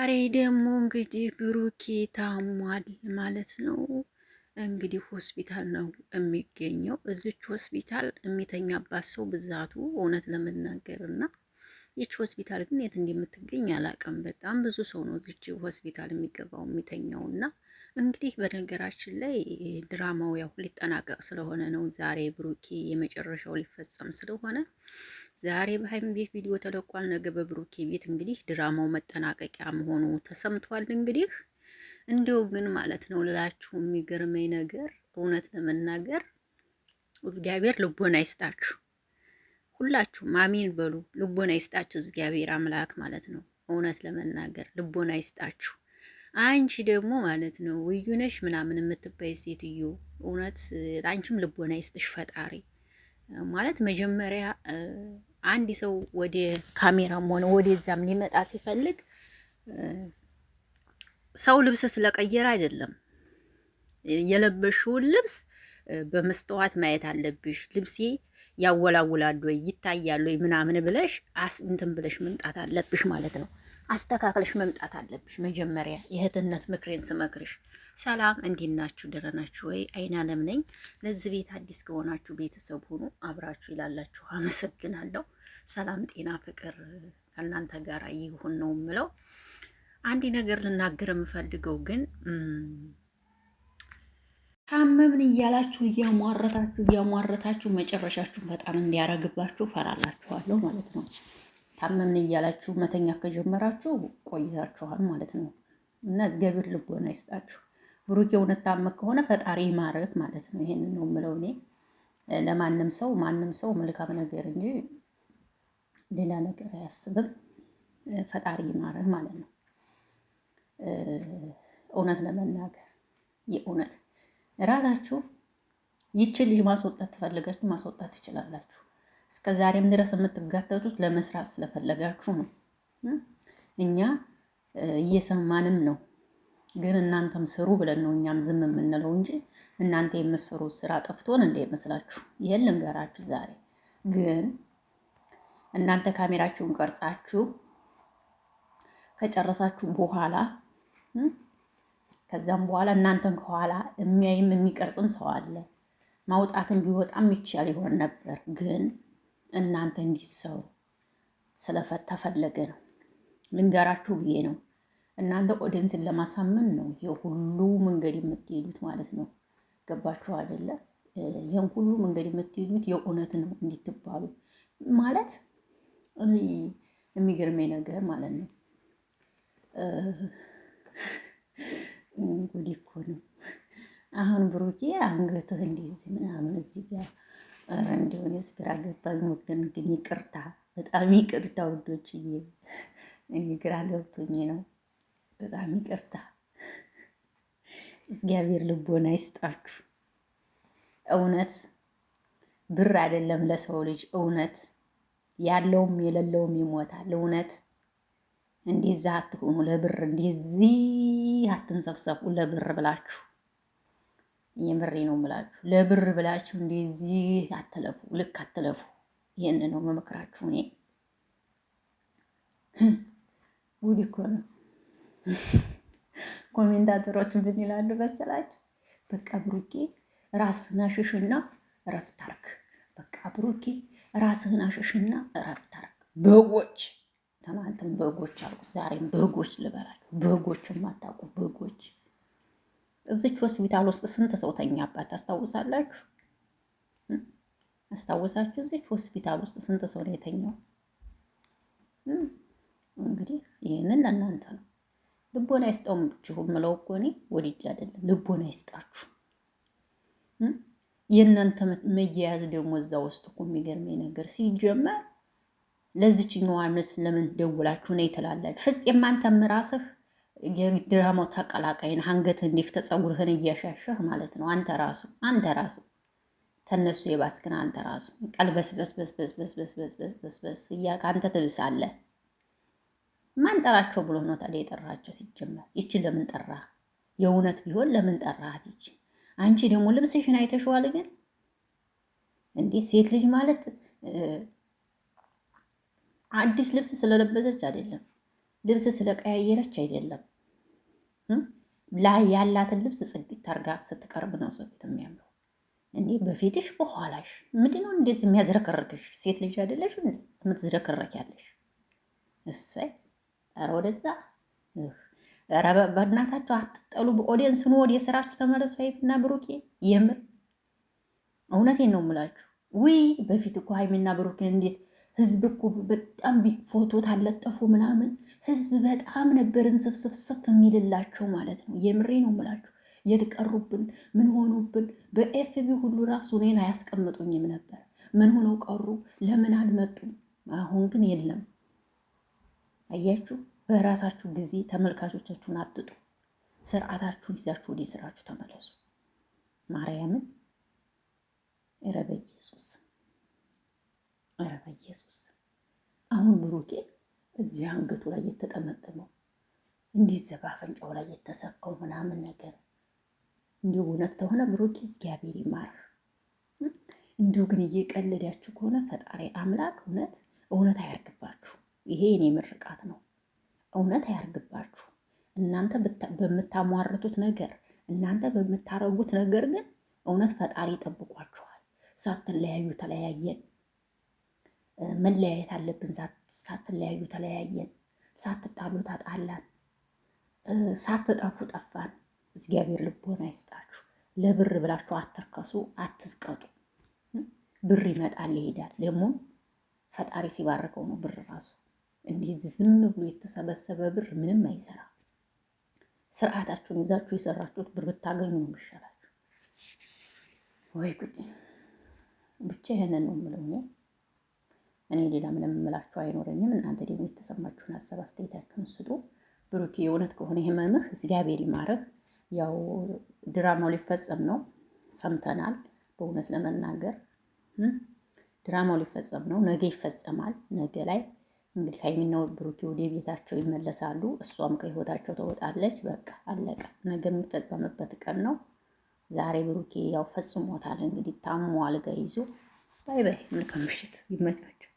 ዛሬ ደግሞ እንግዲህ ብሩኬ ታሟል ማለት ነው። እንግዲህ ሆስፒታል ነው የሚገኘው። እዚች ሆስፒታል የሚተኛባት ሰው ብዛቱ እውነት ለመናገር እና ይች ሆስፒታል ግን የት እንደምትገኝ አላውቅም። በጣም ብዙ ሰው ነው እዚች ሆስፒታል የሚገባው የሚተኛው እና እንግዲህ በነገራችን ላይ ድራማው ያው ሊጠናቀቅ ስለሆነ ነው ዛሬ ብሩኬ የመጨረሻው ሊፈጸም ስለሆነ ዛሬ በሀይሚ ቤት ቪዲዮ ተለቋል። ነገ በብሩኬ ቤት እንግዲህ ድራማው መጠናቀቂያ መሆኑ ተሰምቷል። እንግዲህ እንዲሁ ግን ማለት ነው ልላችሁ የሚገርመኝ ነገር እውነት ለመናገር እግዚአብሔር ልቦና ይስጣችሁ። ሁላችሁም አሚን በሉ። ልቦና ይስጣችሁ እግዚአብሔር አምላክ ማለት ነው። እውነት ለመናገር ልቦና ይስጣችሁ። አንቺ ደግሞ ማለት ነው ውዩነሽ ምናምን የምትባይ ሴትዮ እውነት አንቺም ልቦና ይስጥሽ ፈጣሪ ማለት መጀመሪያ አንድ ሰው ወደ ካሜራም ሆነ ወደዛም ሊመጣ ሲፈልግ ሰው ልብስ ስለቀየረ አይደለም። የለበሽውን ልብስ በመስተዋት ማየት አለብሽ። ልብሴ ያወላውላሉ ወይ ይታያሉ ወይ ምናምን ብለሽ እንትን ብለሽ መምጣት አለብሽ ማለት ነው። አስተካክለሽ መምጣት አለብሽ። መጀመሪያ የእህትነት ምክሬን ስመክርሽ። ሰላም እንዴት ናችሁ? ደህና ናችሁ ወይ? አይን አለም ነኝ። ለዚህ ቤት አዲስ ከሆናችሁ ቤተሰብ ሁኑ። አብራችሁ ይላላችሁ። አመሰግናለሁ። ሰላም፣ ጤና፣ ፍቅር ከእናንተ ጋር ይሁን ነው የምለው። አንድ ነገር ልናገር የምፈልገው ግን ታመምን እያላችሁ እያሟረታችሁ መጨረሻችሁን በጣም እንዲያረግባችሁ ፈራላችኋለሁ ማለት ነው። ታመምን እያላችሁ መተኛ ከጀመራችሁ ቆይታችኋል ማለት ነው። እና እግዚአብሔር ልቦና ይስጣችሁ። ብሩኬ እውነት ታመህ ከሆነ ፈጣሪ ይማርህ ማለት ነው። ይሄንን ነው የምለው እኔ ለማንም ሰው ማንም ሰው መልካም ነገር እንጂ ሌላ ነገር አያስብም። ፈጣሪ ይማርህ ማለት ነው። እውነት ለመናገር የእውነት ራሳችሁ ይችን ልጅ ማስወጣት ትፈልጋችሁ ማስወጣት ትችላላችሁ። እስከ ዛሬም ድረስ የምትጋተቱት ለመስራት ስለፈለጋችሁ ነው። እኛ እየሰማንም ነው፣ ግን እናንተም ስሩ ብለን ነው እኛም ዝም የምንለው እንጂ እናንተ የምትሰሩት ስራ ጠፍቶን እንዳይመስላችሁ። ይሄን ልንገራችሁ። ዛሬ ግን እናንተ ካሜራችሁን ቀርጻችሁ ከጨረሳችሁ በኋላ ከዛም በኋላ እናንተን ከኋላ የሚያይም የሚቀርጽም ሰው አለ። ማውጣትም ቢወጣም ይቻል ይሆን ነበር፣ ግን እናንተ እንዲሰሩ ተፈለገ ነው። ልንገራችሁ ብዬ ነው። እናንተ ኦዲየንስን ለማሳመን ነው ይሄ ሁሉ መንገድ የምትሄዱት ማለት ነው። ገባችሁ አይደለ? ይሄን ሁሉ መንገድ የምትሄዱት የእውነት ነው እንድትባሉ ማለት የሚገርመኝ ነገር ማለት ነው። ጉድ እኮ ነው። አሁን ብሩኬ አንገትህ እንዲህ ምናምን እዚህ ጋር እንደሆነ ግራ ገባኝ። ግን ይቅርታ፣ በጣም ይቅርታ ውዶችዬ፣ እኔ ግራ ገብቶኝ ነው። በጣም ይቅርታ። እግዚአብሔር ልቦና ይስጣችሁ። እውነት ብር አይደለም ለሰው ልጅ እውነት ያለውም የሌለውም ይሞታል። እውነት እንደዛ አትሆኑ። ለብር እንደዚህ አትንሰፍሰፉ። ለብር ብላችሁ የምሬ ነው የምላችሁ። ለብር ብላችሁ እንደዚህ አትለፉ፣ ልክ አትለፉ። ይሄን ነው መመክራችሁ እኔ። ጉድ እኮ ነው። ኮሜንታተሮች ምን ይላሉ መሰላችሁ? በቃ ብሩኬ ራስህን አሽሽና እረፍት አድርግ። በቃ ብሩኬ ራስህን አሽሽና እረፍት አድርግ። በጎች ትናንትም በጎች አልኩ፣ ዛሬም በጎች ልበላችሁ። በጎች የማታውቁ በጎች። እዚች ሆስፒታል ውስጥ ስንት ሰው ተኛባት ታስታውሳላችሁ? አስታውሳችሁ? እዚች ሆስፒታል ውስጥ ስንት ሰው ነው የተኛው? እንግዲህ ይህንን ለእናንተ ነው። ልቦና ይስጣችሁ የምለው እኮ እኔ ወዲጅ አይደለም። ልቦና ይስጣችሁ። የእናንተ መያያዝ ደግሞ እዛ ውስጥ እኮ የሚገርመኝ ነገር ሲጀመር ለዚችኛዋ ምስ ለምን ደውላችሁ ነይ ትላላችሁ? ፍፄም አንተም ራስህ የድራማው ተቀላቃይ ነህ። አንገትህ እንዲፍተ ፀጉርህን እያሻሸህ ማለት ነው። አንተ ራሱ ተነሱ የባስክን አንተ ራሱ ቀልበስበስበስበስበስበስበስበስ እያልክ አንተ ትብሳለህ። ማን ጠራቸው ብሎ ነው ታዲያ የጠራቸው? ሲጀመር ይችን ለምን ጠራህ? የእውነት ቢሆን ለምን ጠራሃት? ይችን አንቺ ደግሞ ልብስሽን አይተሽዋል። ግን እንዴ ሴት ልጅ ማለት አዲስ ልብስ ስለለበሰች አይደለም። ልብስ ስለቀያየረች አይደለም ላይ ያላትን ልብስ ጽድት አርጋ ስትቀርብ ነው ሰው ፊት የሚያምረው። እንዴ በፊትሽ በኋላሽ ምንድነው እንደዚህ የሚያዝረከርክሽ? ሴት ልጅ አይደለሽ የምትዝረከረክ ያለሽ? እሰይ ኧረ ወደዛ ኧረ በእናታችሁ አትጠሉ። በኦዲየንስ ነው ወደ ስራችሁ ተመለሱ። ሀይሚና ብሩኬ የምር እውነቴን ነው የምላችሁ። ውይ በፊት እኮ ሀይሚና ብሩኬን እንዴት ህዝብ እኮ በጣም ፎቶ ታለጠፉ ምናምን ህዝብ በጣም ነበርን ስፍስፍስፍ የሚልላቸው ማለት ነው። የምሬ ነው የምላችሁ። የተቀሩብን ምን ሆኑብን? በኤፍቢ ሁሉ ራሱ እኔን አያስቀምጡኝም ነበር። ምን ሆነው ቀሩ? ለምን አልመጡም? አሁን ግን የለም። አያችሁ፣ በራሳችሁ ጊዜ ተመልካቾቻችሁን አትጡ። ስርዓታችሁን ይዛችሁ ወደ ስራችሁ ተመለሱ። ማርያምን ኧረ በኢየሱስ ኧረ በኢየሱስ። አሁን ብሩኬ እዚህ አንገቱ ላይ የተጠመጠመው እንዲህ በአፍንጫው ላይ የተሰካው ምናምን ነገር እንዲሁ እውነት ከሆነ ብሩኬ እግዚአብሔር ይማርህ። እንዲሁ ግን እየቀለዳችሁ ከሆነ ፈጣሪ አምላክ እውነት አያርግባችሁ። ይሄ የኔ ምርቃት ነው። እውነት አያርግባችሁ። እናንተ በምታሟርቱት ነገር፣ እናንተ በምታረጉት ነገር ግን እውነት ፈጣሪ ይጠብቋችኋል። ሳትለያዩ ተለያየን፣ መለያየት አለብን። ሳትለያዩ ተለያየን፣ ሳትጣሉ ታጣላን፣ ሳትጠፉ ጠፋን። እግዚአብሔር ልቦና ይስጣችሁ። ለብር ብላችሁ አትርከሱ፣ አትዝቀጡ። ብር ይመጣል ይሄዳል። ደግሞ ፈጣሪ ሲባርከው ነው ብር ራሱ። እንዲህ ዝም ብሎ የተሰበሰበ ብር ምንም አይሰራ። ስርዓታችሁን ይዛችሁ የሰራችሁት ብር ብታገኙ ነው የሚሻላችሁ። ወይ ጉድ! ብቻ ይሄንን ነው የምለው እኔ ሌላ ምንም የምላችሁ አይኖረኝም። እናንተ ደግሞ የተሰማችሁን ሀሳብ አስተያየታችሁን ስጡ። ብሩኬ የእውነት ከሆነ ህመምህ እግዚአብሔር ይማርህ። ያው ድራማው ሊፈጸም ነው ሰምተናል። በእውነት ለመናገር ድራማው ሊፈጸም ነው። ነገ ይፈጸማል። ነገ ላይ እንግዲህ ሀይሚና ብሩኬ ወደ ቤታቸው ይመለሳሉ። እሷም ከህይወታቸው ትወጣለች። በቃ አለቀ። ነገ የሚፈጸምበት ቀን ነው። ዛሬ ብሩኬ ያው ፈጽሞታል። እንግዲህ ታሞ አልጋ ይዞ ባይ ባይ። መልካም ምሽት፣ ይመቻቸው።